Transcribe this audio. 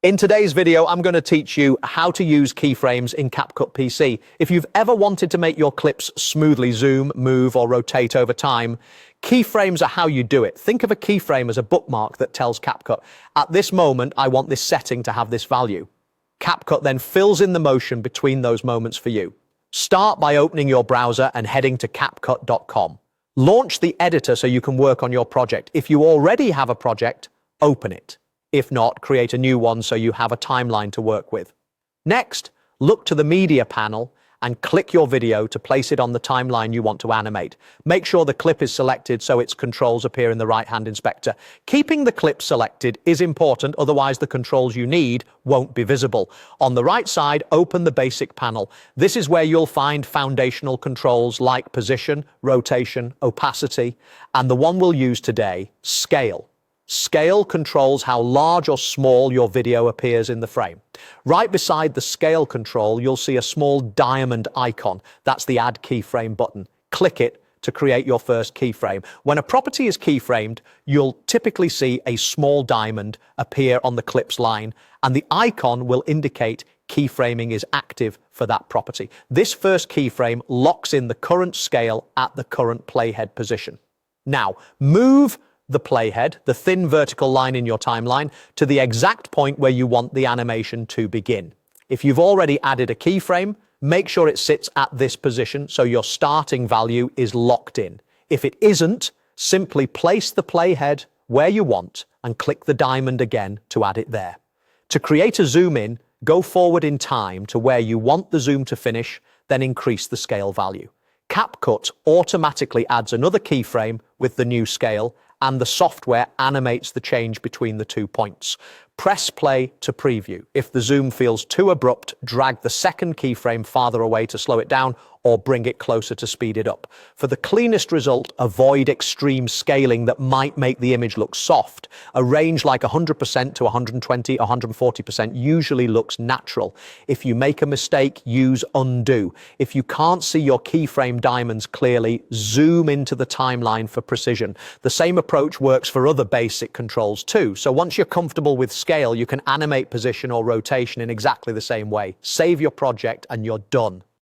In today's video, I'm going to teach you how to use keyframes in Capcut PC. If you've ever wanted to make your clips smoothly zoom, move, or rotate over time, keyframes are how you do it. Think of a keyframe as a bookmark that tells Capcut, at this moment, I want this setting to have this value. Capcut then fills in the motion between those moments for you. Start by opening your browser and heading to capcut.com. Launch the editor so you can work on your project. If you already have a project, open it. If not, create a new one so you have a timeline to work with. Next, look to the media panel and click your video to place it on the timeline you want to animate. Make sure the clip is selected so its controls appear in the right-hand inspector. Keeping the clip selected is important, otherwise the controls you need won't be visible. On the right side, open the basic panel. This is where you'll find foundational controls like position, rotation, opacity, and the one we'll use today, scale. Scale controls how large or small your video appears in the frame. Right beside the scale control, you'll see a small diamond icon. That's the Add Keyframe button. Click it to create your first keyframe. When a property is keyframed, you'll typically see a small diamond appear on the clip's line, and the icon will indicate keyframing is active for that property. This first keyframe locks in the current scale at the current playhead position. Now, move the playhead, the thin vertical line in your timeline, to the exact point where you want the animation to begin. If you've already added a keyframe, make sure it sits at this position so your starting value is locked in. If it isn't, simply place the playhead where you want and click the diamond again to add it there. To create a zoom in, go forward in time to where you want the zoom to finish, then increase the scale value. Capcut automatically adds another keyframe with the new scale, and the software animates the change between the 2 points. Press play to preview. If the zoom feels too abrupt, drag the second keyframe farther away to slow it down or bring it closer to speed it up. For the cleanest result, avoid extreme scaling that might make the image look soft. A range like 100% to 120 or 140% usually looks natural. If you make a mistake, use undo. If you can't see your keyframe diamonds clearly, zoom into the timeline for precision. The same approach works for other basic controls too. So once you're comfortable with scale, you can animate position or rotation in exactly the same way. Save your project and you're done.